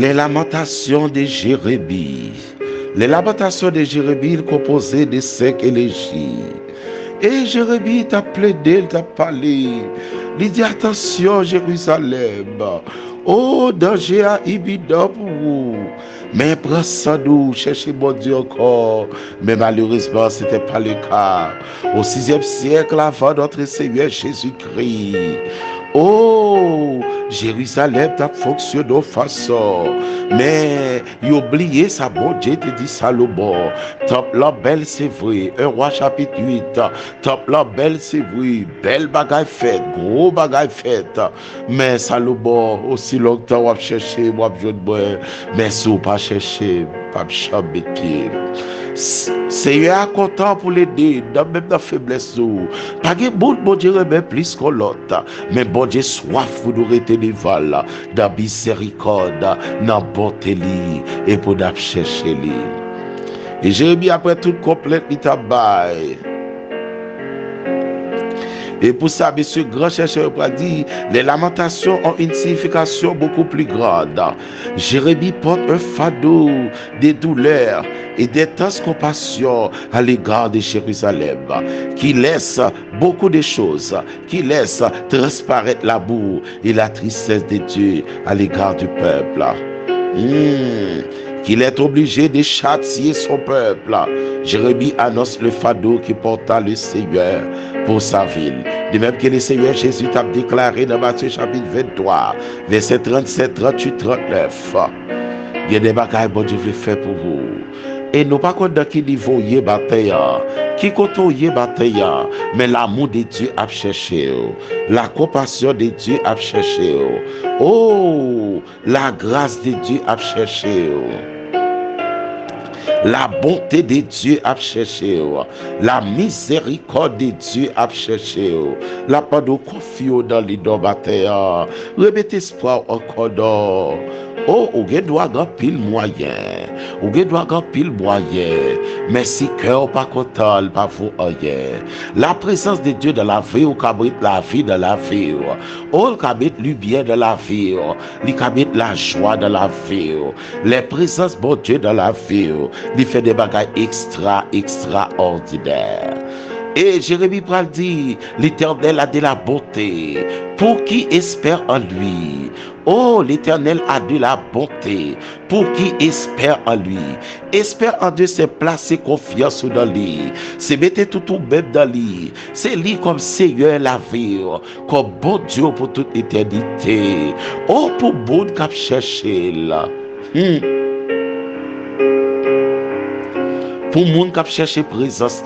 Les lamentations de Jérémie. Les lamentations de Jérémie composées de 5 élégies. Et Jérémie t'a plaidé, t'a parlé. Il dit attention Jérusalem. Oh, danger à imminent pour vous. Mais prends ça doux, cherchez mon Dieu encore. Mais malheureusement, ce n'était pas le cas. Au 6e siècle avant notre Seigneur Jésus-Christ. Oh, Jérusalem t'a fonctionné de façon. Mais il oublié ça, bon Dieu te dit Salomon. Top la belle c'est vrai. 1 Roi chapitre 8. Top la belle c'est vrai. Belle bagaille faite, gros bagaille faite. Mais Salomon, aussi longtemps on va chercher, on va jouer. Mais si on pas chercher, pas chamber pied. Seigneur content pour l'aider, même dans la faiblesse. Pas que bon Dieu remet plus que l'autre. Mais bon Dieu soif pour nous retenir dans la miséricorde, dans la bonté et pour nous chercher. Et Jérémie après tout complète, il t'a baillé. Et pour ça, monsieur grand chercheur a dit, les lamentations ont une signification beaucoup plus grande. Jérémie porte un fardeau des douleurs et d'intenses compassion à l'égard de Jérusalem, qui laisse beaucoup de choses, qui laisse transparaître la boue et la tristesse de Dieu à l'égard du peuple. Qu'il est obligé de châtier son peuple. Jérémie annonce le fardeau qui porta le Seigneur pour sa ville. De même que le Seigneur Jésus t'a déclaré dans Matthieu chapitre 23, verset 37, 38, 39. Il y a des bagailles que Dieu veut faire pour vous. Et nous pas contre dans qui niveau y bataille, qui côté y bataille, mais l'amour de Dieu a cherché, la compassion de Dieu a cherché, oh, la grâce de Dieu a cherché. La bonté de Dieu a cherché, la miséricorde de Dieu a cherché, la part de confiance dans les deux batailles, remettez espoir encore dans. Oh, ou doit avoir pile moyen, ou doit avoir pile moyen, mais si cœur pas content, pas vous rien. La présence de Dieu dans la vie, ou cabrit la vie dans la vie, ou cabrit lui bien dans la vie, lui cabrit la joie dans la vie, les présences de Dieu dans la vie, lui fait des bagages extraordinaires. Et Jérémie pral dit, l'Éternel a de la bonté pour qui espère en lui. Oh, l'Éternel a de la bonté pour qui espère en lui. Espère en Dieu, c'est placer confiance dans lui. C'est mettre tout même dans lui. C'est lui comme Seigneur la vie, comme bon Dieu pour toute éternité. Oh, pour bon cap chercher là. Pour moun qui cherche présence,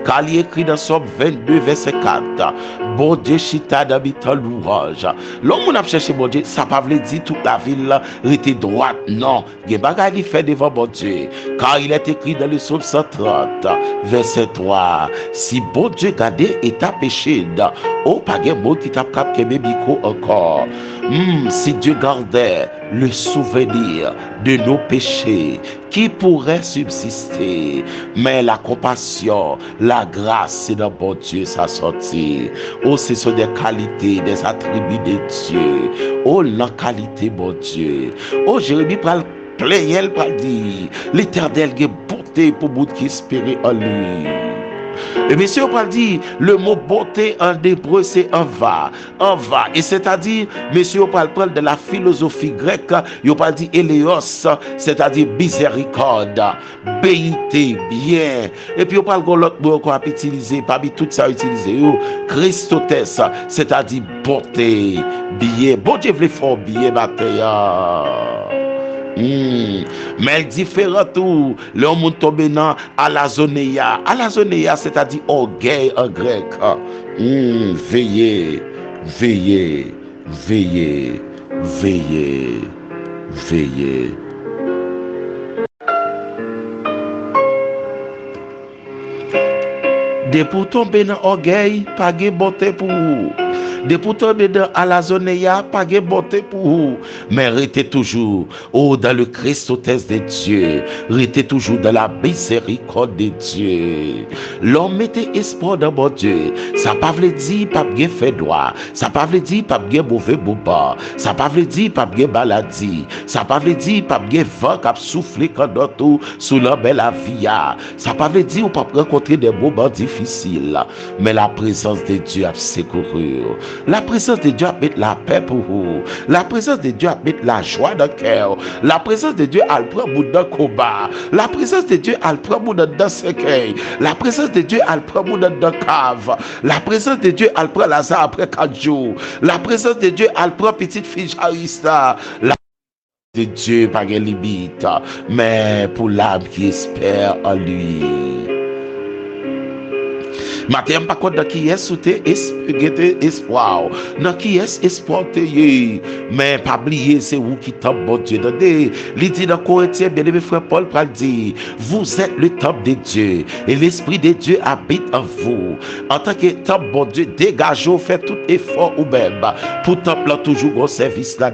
car il écrit dans Somme 22, verset 4, bon Dieu chita d'habitant l'ouvrage. L'homme a cherché bon Dieu, ça pas veut dire toute la ville était droite, non. Il bagay fait devant bon Dieu, car il est écrit dans le Somme 130, verset 3, si bon Dieu gardait et t'a péché, oh, pas de mot qui t'a capté biko encore. Si Dieu gardait le souvenir de nos péchés, qui pourrait subsister? Mais la compassion, la grâce, c'est dans bon Dieu sa sortie. Oh, ce sont des qualités, des attributs de Dieu. Oh, la qualité, bon Dieu. Oh, Jérémie parle plein, elle parle dire, l'Éternel est bonté pour vous qui espérez en lui. Et monsieur parle dit, le mot bonté en hébreu c'est en va. Et c'est-à-dire, monsieur parle de la philosophie grecque, il parle dit éléos, c'est-à-dire miséricorde, béité, bien. Et puis il parle de l'autre mot qu'on a utilisé, parmi tout ça utilisé, Christotes, c'est-à-dire bonté, bien. Bon Dieu veut faire bien, bataille. Mais différent tout, le monde tombe dans alazoneia. Alazoneia, c'est-à-dire orgueil en grec. Veillez, veillez, veillez, veillez, veillez. De pour tomber dans orgueil, pas de bonté pour vous. De pourtant, dedans, à la zone, il n'y a pas de bonté pour vous. Mais restez toujours, dans le Christ hôtesse de Dieu. Restez toujours dans la miséricorde de Dieu. L'homme mettait espoir dans mon Dieu. Ça pas veut dire pas bien fait droit. Ça pas veut dire pas bien mauvais boba. Ça pas veut dire pas bien maladie. Ça pas veut dire pas bien vent qui a soufflé quand tout sous la belle vie. Ça pas veut dire pas rencontrer des moments difficiles. Mais la présence de Dieu a secouru. La présence de Dieu a mis la paix pour vous. La présence de Dieu a mis la joie dans le cœur. La présence de Dieu a le prend dans le combat. La présence de Dieu a le prend dans le cercueil. La présence de Dieu a le prend dans le cave. La présence de Dieu a le prend Lazare après 4 jours. La présence de Dieu a le prend petite fille Jarista. La de Dieu pas de limite, mais pour l'âme qui espère en lui. Matin pas contre dans qui est souté espoir. Dans qui est espoir te mais pas oublier c'est vous qui tombe bon Dieu. Il dit dans Corinthiens, bien aimé frère Paul pral dit, vous êtes le temple de Dieu et l'esprit de Dieu habite en vous. En tant que temple bon Dieu, dégagez, faites tout effort ou même pour temple toujours au service là.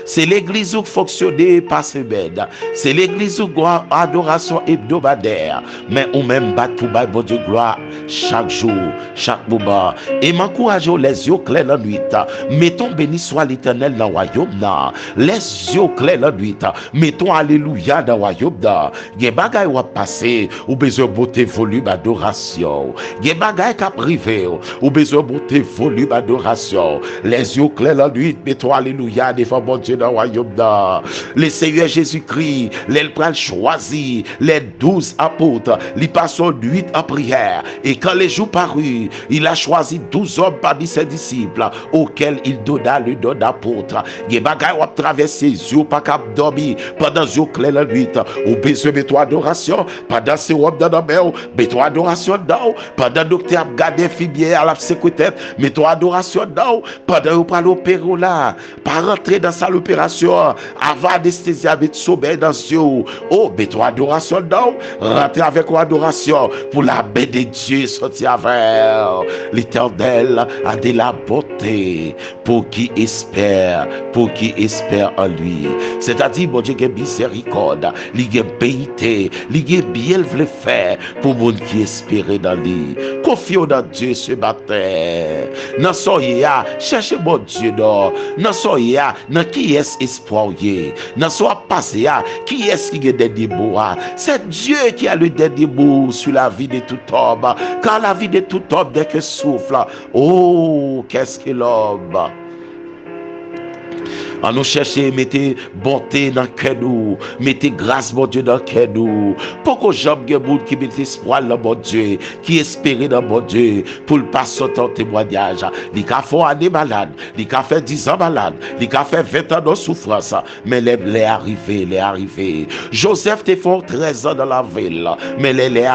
C'est l'église où fonctionner par semaine. C'est l'église où adoration hebdomadaire, mais ou même battre pour bon Dieu gloire chaque jour, chaque moment. Et m'encourage les yeux clairs la nuit. Mettons béni soit l'Éternel dans le royaume. Les yeux clairs la nuit. Mettons alléluia dans le royaume. Gen bagay ou passer ou besoin beauté volume adoration. Gen bagay qui privé ou besoin beauté volume adoration. Les yeux clairs la nuit. Mettons alléluia devant mon Dieu dans le royaume. Le Seigneur Jésus-Christ, les choisi les 12 apôtres, les passent nuit en prière. Et quand les jours parus, il a choisi 12 hommes parmi ses disciples, auxquels il donna le don d'apôtre. Il y a des gens qui traversent les yeux, pas qu'à dormir pendant les yeux clairs la nuit. Ou besoin de ton adoration, pendant ces hommes dans la mer, mets ton adoration dedans. Pendant que docteur a gardé fibier à la secrétaire, mets ton adoration dedans. Pendant que vous parlez l'opéro là, pas rentrer dans sa l'opération, avant anesthésie avec sommeil dans les yeux. Oh, mets ton adoration dedans. Rentrer avec ton adoration pour la paix de Dieu. Sorti avec l'Éternel a de la beauté pour qui espère en lui. C'est-à-dire, mon Dieu, qui est miséricorde, il est payité, il est bien le faire pour monde qui espère dans lui. Confions dans Dieu ce matin. Dans son ya, cherchez mon Dieu dans son ya, dans qui est espoir yé. Dans son passé ya, qui est qui est dernier mot. C'est Dieu qui a le dernier mot sur la vie de tout homme. Car la vie de tout homme dès que souffle, oh, qu'est-ce que l'homme? En nous chercher, mettez bonté dans le cœur nous, mettez grâce, mon Dieu, dans le cœur nous. Pourquoi j'aime que monde qui met espoir dans mon Dieu, qui espère dans mon Dieu, pour le passer en témoignage. Il a fait année malade, il a fait 10 ans malade, il a fait 20 ans de souffrance, mais il est arrivé. Joseph te fait 13 ans dans la ville, mais il est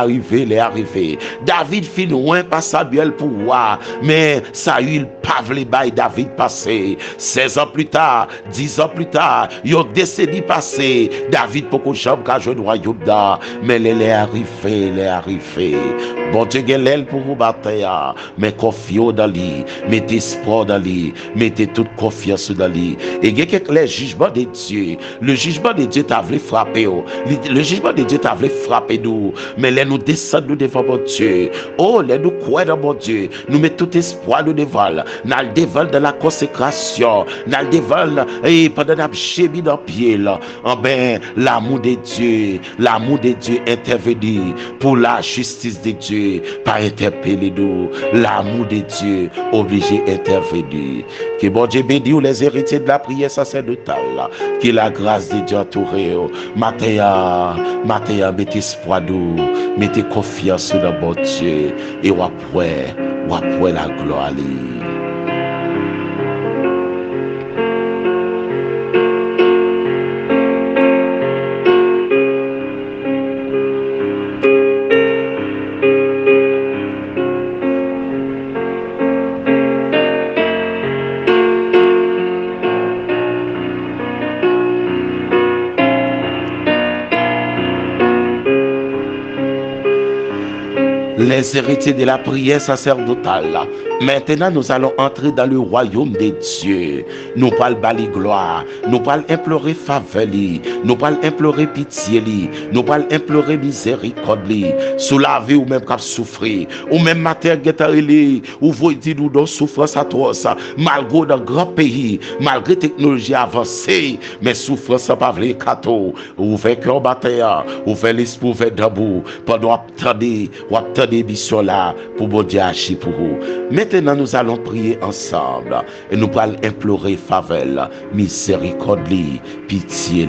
arrivé. David fit loin par Samuel pour voir, mais Saül pas voulu bailler David passer. 16 ans plus tard, 10 ans plus tard, yon décennie passé, David poko chambre ka joué royaume da, mais il est arrivé. Bon Dieu l'aile pour vous battre, mais confiez dans lui, mettez espoir dans lui, mettez toute confiance dans lui. Et les jugements de Dieu, le jugement de Dieu t'a voulu frapper, le jugement de Dieu t'a voulu frapper nous, mais les nous descendons devant mon Dieu. Oh, les nous croyons dans mon Dieu, nous mettons tout espoir nous devant, nous le devant dans la consécration, nous le devant et pendant que j'ai mis dans le pied là, l'amour de Dieu intervenu pour la justice de Dieu, pas interpeller nous, l'amour de Dieu obligé intervenir. Que bon Dieu bénisse les héritiers de la prière sacerdotale, que la grâce de Dieu entoure. Matin, mettez espoir nous, mettez confiance dans bon Dieu et ou après la gloire. les héritiers de la prière sacerdotale. Maintenant, nous allons entrer dans le royaume des dieux. Nous parlons bali gloire, nous parlons implorer faveur, nous parlons implorer pitié, nous parlons implorer miséricorde, sous la vie ou même cap souffrir, ou même matin guetarili, ou vous dites nous dans souffrance atroce, malgré dans grand pays, malgré technologie avancée, mais souffrance pas vrai cadeau, ou fait cœur bataille, ou fait l'esprit, ou fait debout, pendant attendre mission là pour bon Dieu agir pour vous. Maintenant, nous allons prier ensemble et nous allons implorer faveur, miséricorde, pitié.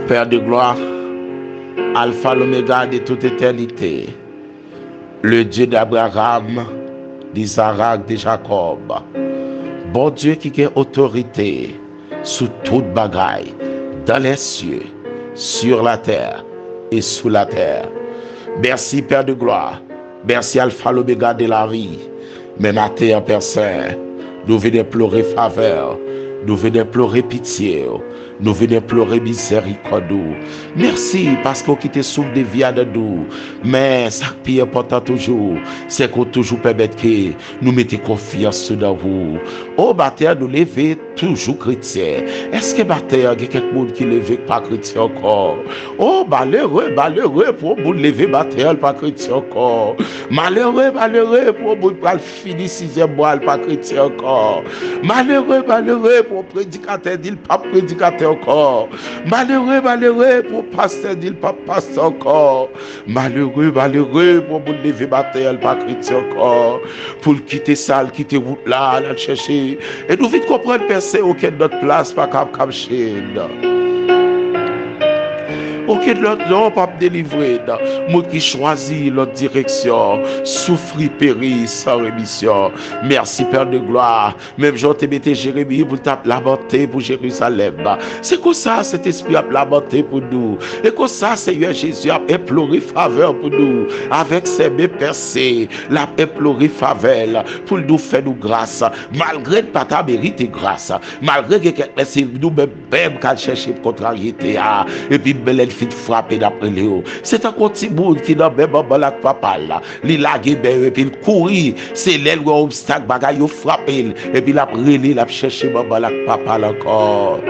Père de gloire, Alpha, l'Oméga de toute éternité, le Dieu d'Abraham, d'Isaac, de Jacob, bon Dieu qui a autorité sous toute bagaille, dans les cieux, sur la terre et sous la terre. Merci Père de gloire, merci Alpha, l'Oméga de la vie. Mais matin, Père Saint, nous venons pleurer faveur, nous venons pleurer pitié, nous venons pleurer miséricorde. Merci parce qu'on quitte souffle de vie à nous. Mais ça qui est important toujours, c'est qu'on toujours permettre que nous mettions confiance dans vous. Oh, bataille, nous lever toujours chrétien. Est-ce que bataille, il y a quelqu'un qui lève pas chrétien encore? Oh, malheureux pour vous lever bataille, pas chrétien encore. Malheureux pour vous finir 6e mois, pas chrétien encore. Malheureux pour prédicateur, dit pas prédicateur encore. Malheureux pour pasteur, dit pas pasteur encore. Malheureux pour vous lever bataille, pas chrétien encore. Pour quitter salle, quitter route là, la chercher. Et nous vite comprendre, personne, aucun d'autre place, pas comme chaîne. Aucun d'autre non pas délivré. Moi qui choisis l'autre direction, souffrir, périr sans rémission. Merci Père de gloire. Même Jean te mette Jérémie pour taper la bonté pour Jérusalem. C'est comme ça cet esprit a la bonté pour nous. Et comme ça Seigneur Jésus a imploré faveur pour nous. Avec ses mains percées, l'a imploré faveur pour nous faire nous grâce. Malgré ne pas ta mérite grâce. Malgré que c'est nous-mêmes qu'à chercher contrariété. Et puis fit frapper d'après Léo. C'est un petit monde qui n'a même pas la papa là. Il lague et puis il courir. C'est l'aile ou obstacle bagaille il frappe et puis il a pris il a cherché la papa encore.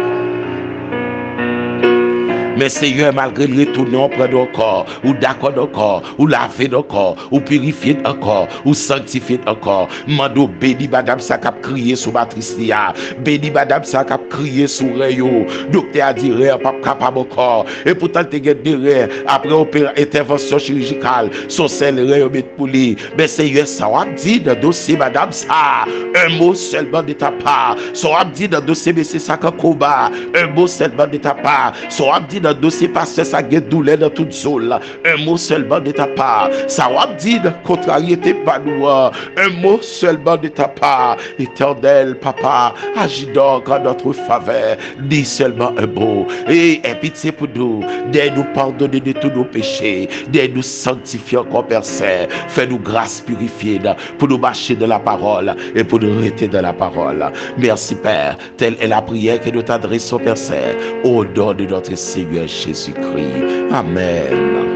Mais Seigneur, malgré le retourner auprès de corps, ou d'accord encore, ou laver encore, ou purifier encore, ou sanctifier encore. Mando béni madame ça cap crier sous matrice lia. Béni madame ça cap crier sous rayon. Docteur a dit rien pas capable encore. Et pourtant tu gagnes derrière après intervention chirurgicale, son sel rayon met pour lui. Mais Seigneur, ça a dit dans dossier madame ça. Un mot seulement de ta part. Ça a dit dans dossier monsieur Sakakoba. Un mot seulement de ta part. Ça a dit dans le dossier pasteur ça guette douleur dans toute zone. Un mot seulement de ta part. Ça va dire de contrariété pas nous. Un mot seulement de ta part. Éternel papa, agis donc en notre faveur. Dis seulement un mot. Et pitié pour nous. D'aide-nous pardonner de tous nos péchés. D'aide-nous sanctifier encore Père Saint. Fais-nous grâce purifiée pour nous marcher de la parole et pour nous rester dans la parole. Merci Père. Telle est la prière que nous t'adressons Père Saint. Au nom de notre Seigneur Jésus-Christ. Amen.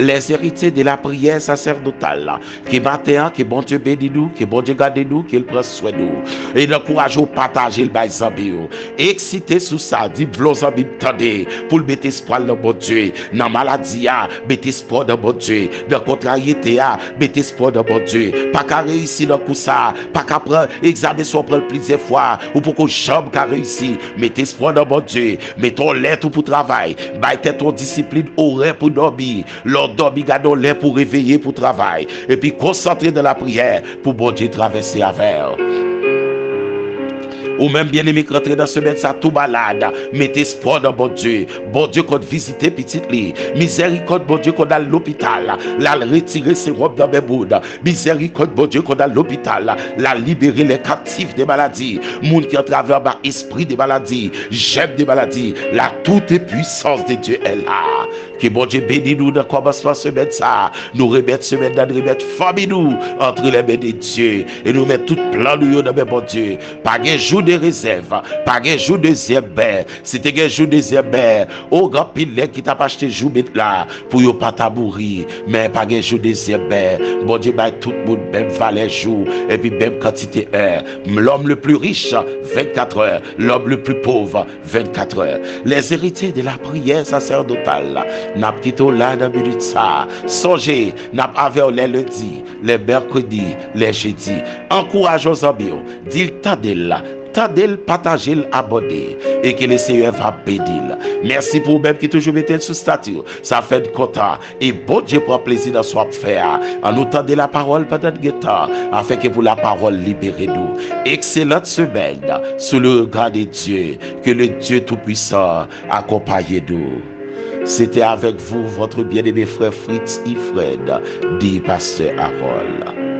Les héritiers de la prière sacerdotale, qui matin, que bon Dieu bénit nous, que bon Dieu garde nous, qu'il prenne soin de nous. Et d'encourager au partager le bail zambio. Excité sous ça, dit v'lon zambi tendez, pour mettre espoir dans bon Dieu. Dans maladie, mettez espoir dans bon Dieu. Dans contrariété, mettez espoir dans bon Dieu. Pas qu'à réussir dans tout ça, pas qu'à prendre examen soit prendre plusieurs fois, ou pour qu'on chambre qu'à réussir. Mettez espoir dans bon Dieu. Mettons l'aide pour travail. Mettez ton discipline horaire pour dormir. Dormir, gardons l'air pour réveiller pour travail. Et puis concentrer dans la prière pour bon Dieu traverser avec. Ou même bien aimé rentrer dans ce médecin tout malade, mettez espoir dans bon Dieu qu'on visite petite lit, miséricorde bon Dieu qu'on a l'hôpital, la retirer ses robes dans mes boudes, miséricorde bon Dieu qu'on a l'hôpital, la libérer les captifs des maladies, monde qui en travers par esprit des maladies, j'aime des maladies, la toute puissance de Dieu est là. Que bon Dieu bénisse nous dans le commencement ce médecin, nous remettre ce médecin, nous remettre famille nous entre les mains de Dieu et nous mettre tout plan nous dans mes bon Dieu. Pas un jour de réserve, pas un jour de zébé. Si tu un jour de zébé, au grand pile qui t'a pas acheté jour là pour yo pas tabourir, mais pas un jour de zébé. Bon Dieu, bah tout le monde même valeur jour et puis même quantité heure. L'homme le plus riche, 24 heures. L'homme le plus pauvre, 24 heures. Les héritiers de la prière sacerdotale, n'a pas là dans minute ça. Songez, n'a pas avec les lundis, les mercredis, les jeudis. Encourageons aux amis, dis tadel, partager, abonner et que le Seigneur va bénir. Merci pour même qui toujours mettez sous statut. Ça fait de content et bon Dieu prend plaisir dans ce faire. En nous tendez la parole pendant le temps afin que pour la parole libérez nous. Excellente semaine sous le regard de Dieu. Que le Dieu Tout-Puissant accompagne nous. C'était avec vous votre bien-aimé frère Fritz Ifred, dit Pasteur Harold.